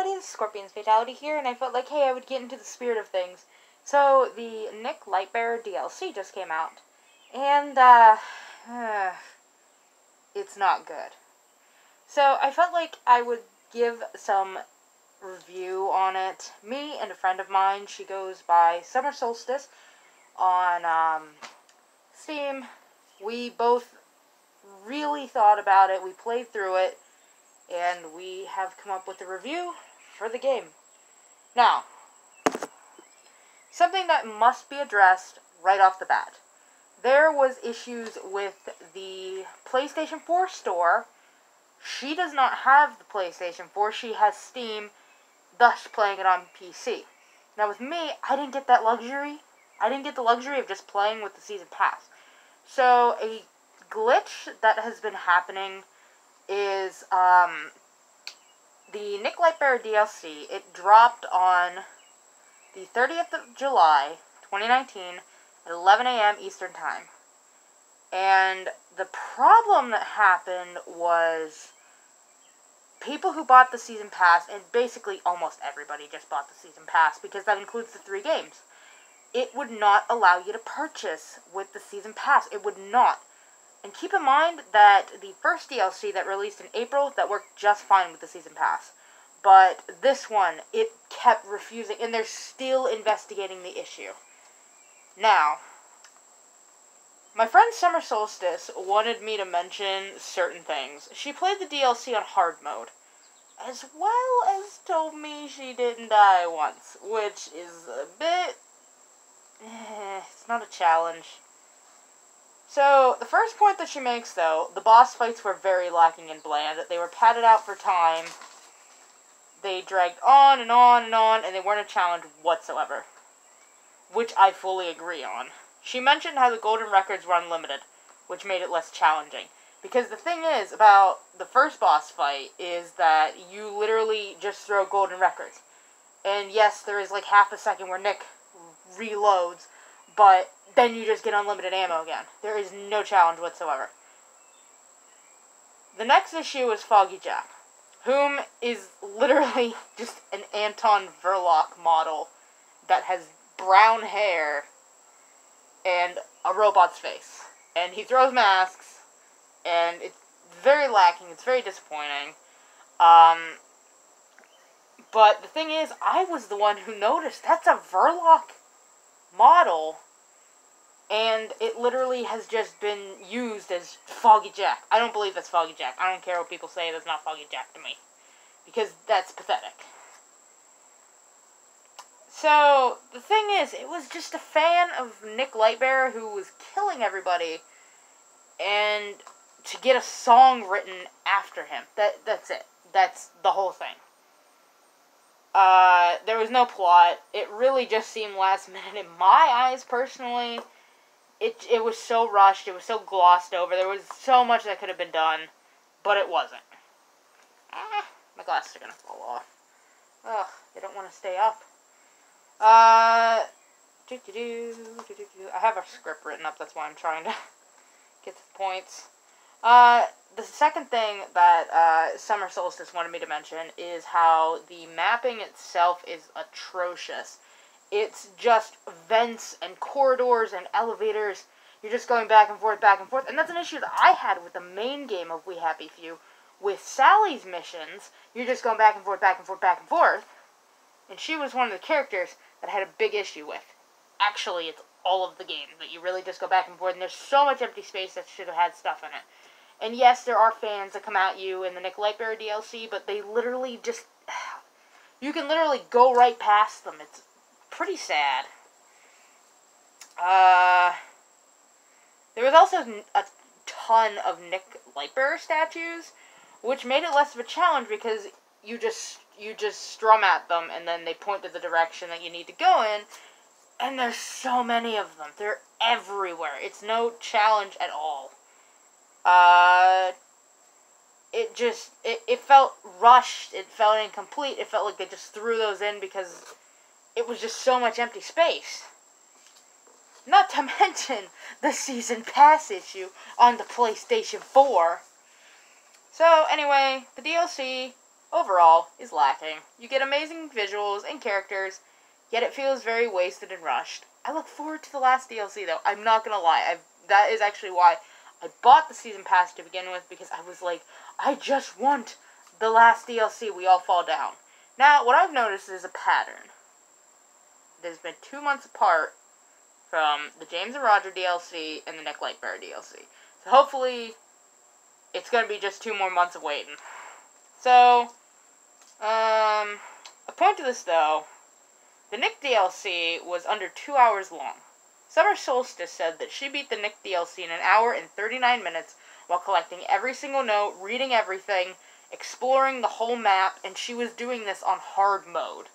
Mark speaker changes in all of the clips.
Speaker 1: everybody, this is Scorpion's Fatality here, and I felt like, hey, I would get into the spirit of things. So, the Nick Lightbearer DLC just came out, and, it's not good. So, I felt like I would give some review on it. Me and a friend of mine, she goes by Summer Solstice on, Steam. We both really thought about it, we played through it, and we have come up with a review for the game. Now, something that must be addressed right off the bat. There was issues with the PlayStation 4 store. She does not have the PlayStation 4, she has Steam, thus playing it on PC. Now with me, I didn't get that luxury. I didn't get the luxury of just playing with the Season Pass. So, a glitch that has been happening is, the Nick Lightbearer DLC, it dropped on the 30th of July, 2019, at 11 a.m. Eastern Time. And the problem that happened was people who bought the Season Pass, and basically almost everybody just bought the Season Pass, because that includes the 3 games, it would not allow you to purchase with the Season Pass. It would not. And keep in mind that the first DLC that released in April, that worked just fine with the Season Pass. But this one, it kept refusing, and they're still investigating the issue. Now, my friend Summer Solstice wanted me to mention certain things. She played the DLC on hard mode, as well as told me she didn't die once, which is a bit... it's not a challenge. So, the first point that she makes, though, the boss fights were very lacking and bland. They were padded out for time. They dragged on and on and on, and they weren't a challenge whatsoever. Which I fully agree on. She mentioned how the golden records were unlimited, which made it less challenging. Because the thing is about the first boss fight is that you literally just throw golden records. And yes, there is like half a second where Nick reloads, but then you just get unlimited ammo again. There is no challenge whatsoever. The next issue is Foggy Jack, whom is literally just an Anton Verloc model that has brown hair and a robot's face. And he throws masks, and it's very lacking, it's very disappointing. But the thing is, I was the one who noticed, that's a Verloc model, and it literally has just been used as Foggy Jack. I don't believe that's Foggy Jack. I don't care what people say, that's not Foggy Jack to me. Because that's pathetic. So, the thing is, it was just a fan of Nick Lightbearer who was killing everybody, and to get a song written after him. That's it. That's the whole thing. There was no plot. It really just seemed last minute in my eyes, personally. It was so rushed, it was so glossed over, there was so much that could have been done, but it wasn't. My glasses are gonna fall off. Ugh, they don't want to stay up. I have a script written up, that's why I'm trying to get to the points. The second thing that Summer Solstice wanted me to mention is how the mapping itself is atrocious. It's just vents and corridors and elevators. You're just going back and forth, and that's an issue that I had with the main game of We Happy Few. With Sally's missions, you're just going back and forth, and she was one of the characters that I had a big issue with. Actually, it's all of the game, that you really just go back and forth, and there's so much empty space that should have had stuff in it. And yes, there are fans that come at you in the Nick Lightbearer DLC, but they literally just... you can literally go right past them. It's pretty sad. There was also a ton of Nick Lightbearer statues, which made it less of a challenge because you just strum at them and then they point to the direction that you need to go in, and there's so many of them. They're everywhere. It's no challenge at all. It felt rushed, it felt incomplete, it felt like they just threw those in because it was just so much empty space. Not to mention the Season Pass issue on the PlayStation 4. So, anyway, the DLC, overall, is lacking. You get amazing visuals and characters, yet it feels very wasted and rushed. I look forward to the last DLC, though. I'm not gonna lie. That is actually why I bought the Season Pass to begin with, because I was like, I just want the last DLC. We all fall down. Now, what I've noticed is a pattern. There's been 2 months apart from the James and Roger DLC and the Nick Lightbearer DLC. So hopefully, it's going to be just 2 more months of waiting. So, a point to this, though, the Nick DLC was under 2 hours long. Summer Solstice said that she beat the Nick DLC in 1 hour and 39 minutes while collecting every single note, reading everything, exploring the whole map, and she was doing this on hard mode.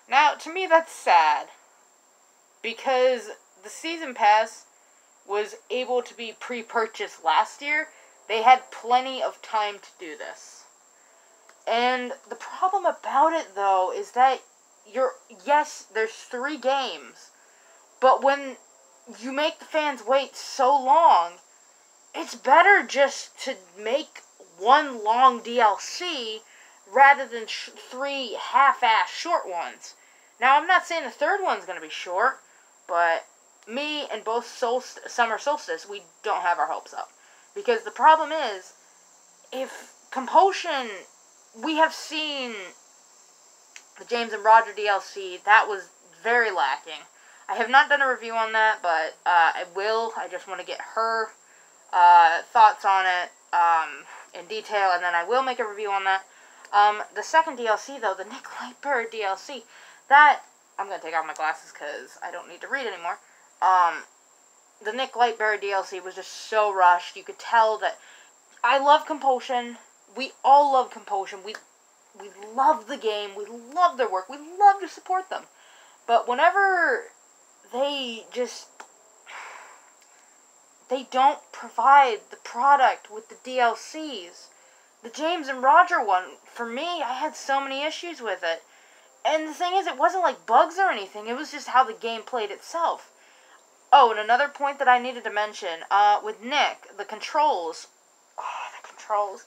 Speaker 1: Now, to me, that's sad, because the Season Pass was able to be pre-purchased last year. They had plenty of time to do this. And the problem about it, though, is that yes, there's 3 games, but when you make the fans wait so long, it's better just to make one long DLC rather than 3 half-ass short ones. Now, I'm not saying the 3rd one's going to be short, but me and both Summer Solstice, we don't have our hopes up. Because the problem is, if Compulsion, we have seen the James and Roger DLC, that was very lacking. I have not done a review on that, but I will. I just want to get her thoughts on it in detail, and then I will make a review on that. The second DLC, though, the Nick Lightbearer DLC, that, I'm going to take off my glasses because I don't need to read anymore. The Nick Lightbearer DLC was just so rushed. You could tell that I love Compulsion. We all love Compulsion. We love the game. We love their work. We love to support them. But whenever they don't provide the product with the DLCs, the James and Roger one, for me, I had so many issues with it. And the thing is, it wasn't like bugs or anything. It was just how the game played itself. Oh, and another point that I needed to mention, with Nick, the controls. Oh, the controls.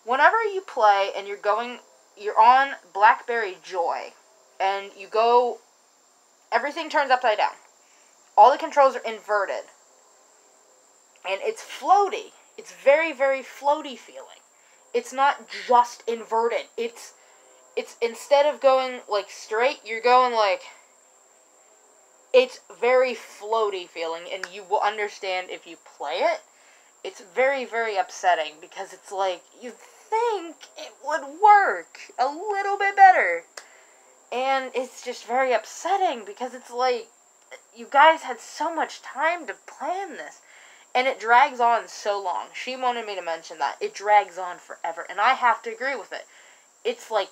Speaker 1: Whenever you play and you're on Blackberry Joy, and you go, everything turns upside down. All the controls are inverted. And it's floaty. It's very, very floaty feeling. It's not just inverted. It's instead of going, like, straight, you're going, like, it's very floaty feeling, and you will understand if you play it. It's very, very upsetting, because it's like, you think it would work a little bit better. And it's just very upsetting, because it's like, you guys had so much time to plan this. And it drags on so long. She wanted me to mention that. It drags on forever. And I have to agree with it. It's like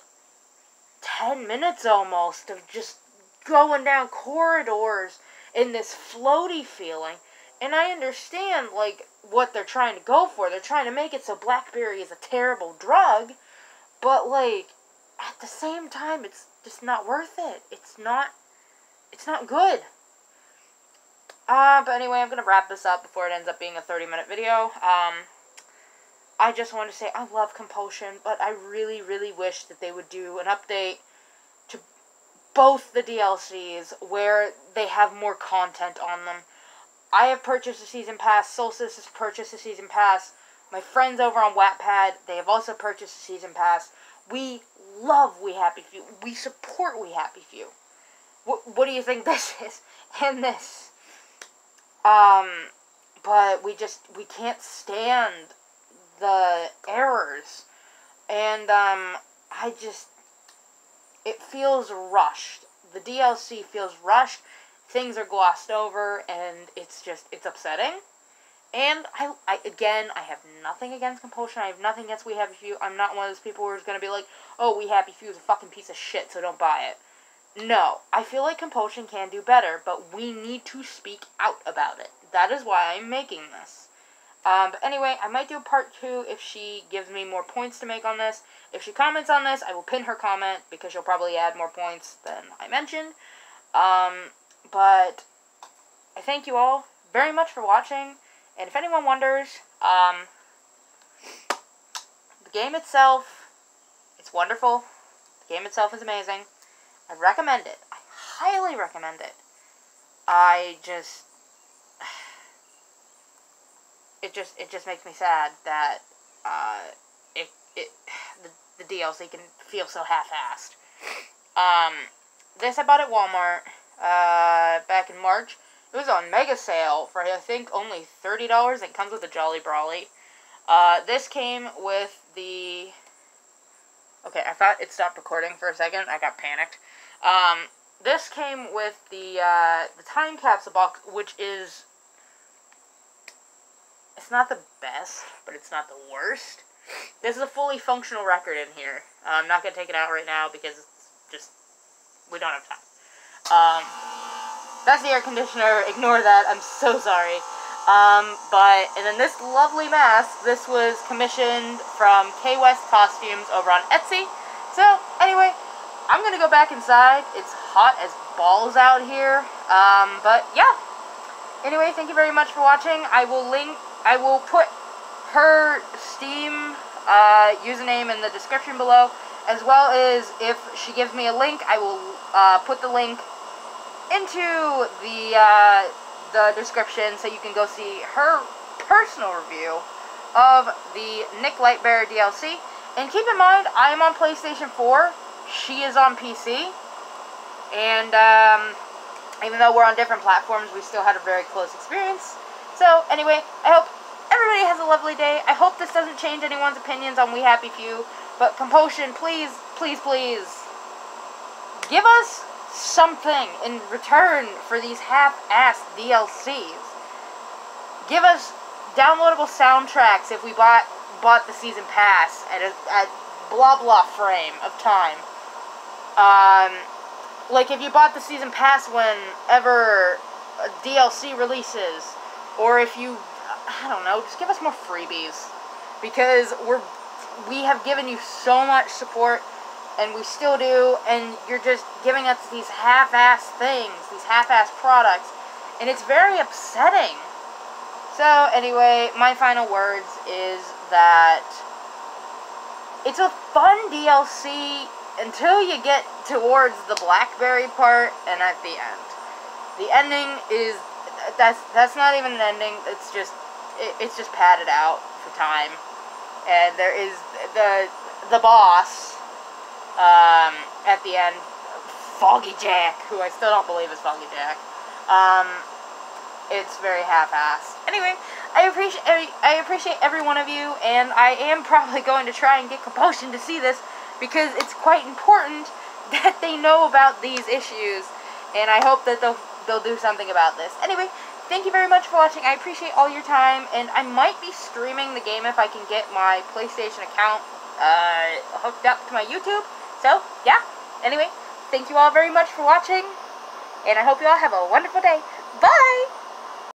Speaker 1: 10 minutes almost of just going down corridors in this floaty feeling. And I understand, like, what they're trying to go for. They're trying to make it so Blackberry is a terrible drug. But, like, at the same time, it's just not worth it. It's not good. But anyway, I'm going to wrap this up before it ends up being a 30-minute video. I just want to say I love Compulsion, but I really, really wish that they would do an update to both the DLCs where they have more content on them. I have purchased a Season Pass. Solstice has purchased a Season Pass. My friends over on Wattpad, they have also purchased a Season Pass. We love We Happy Few. We support We Happy Few. What do you think this is? And this. But we can't stand the errors. And, it feels rushed. The DLC feels rushed. Things are glossed over, and it's upsetting. And, again, I have nothing against Compulsion. I have nothing against We Happy Few. I'm not one of those people who's gonna be like, oh, We Happy Few is a fucking piece of shit, so don't buy it. No, I feel like Compulsion can do better, but we need to speak out about it. That is why I'm making this. But anyway, I might do a part 2 if she gives me more points to make on this. If she comments on this, I will pin her comment, because she'll probably add more points than I mentioned. But I thank you all very much for watching, and if anyone wonders, the game itself wonderful. The game itself is amazing. I recommend it. I highly recommend it. It just makes me sad that the DLC can feel so half-assed. This I bought at Walmart back in March. It was on mega sale for, I think, only $30. It comes with a Jolly Brawly. This came with the... Okay, I thought it stopped recording for a second. I got panicked. This came with the time capsule box, which is... It's not the best, but it's not the worst. This is a fully functional record in here. I'm not going to take it out right now because it's just... We don't have time. That's the air conditioner. Ignore that. I'm so sorry. And then this lovely mask, this was commissioned from K West Costumes over on Etsy. So, anyway, I'm going to go back inside. It's hot as balls out here. But, yeah. Anyway, thank you very much for watching. I will put her Steam username in the description below, as well as if she gives me a link, I will put the link into the description so you can go see her personal review of the Nick Lightbearer DLC. And keep in mind, I am on PlayStation 4, she is on PC, and even though we're on different platforms, we still had a very close experience. So, anyway, I hope everybody has a lovely day. I hope this doesn't change anyone's opinions on We Happy Few, but Compulsion, please, please, please, give us something in return for these half-assed DLCs. Give us downloadable soundtracks if we bought the season pass at blah blah frame of time. Like if you bought the season pass whenever a DLC releases, or if you, I don't know, just give us more freebies, because we have given you so much support, and we still do, and you're just giving us these half-assed things, these half-assed products, and it's very upsetting. So, anyway, my final words is that it's a fun DLC until you get towards the Blackberry part and at the end. The ending is, that's not even an ending, it's just padded out for time. And there is the boss at the end, Foggy Jack, who I still don't believe is Foggy Jack. It's very half-assed. Anyway, I appreciate every one of you, and I am probably going to try and get Compulsion to see this, because it's quite important that they know about these issues, and I hope that they'll do something about this. Anyway, thank you very much for watching. I appreciate all your time, and I might be streaming the game if I can get my PlayStation account hooked up to my YouTube. So, yeah. Anyway, thank you all very much for watching, and I hope you all have a wonderful day. Bye!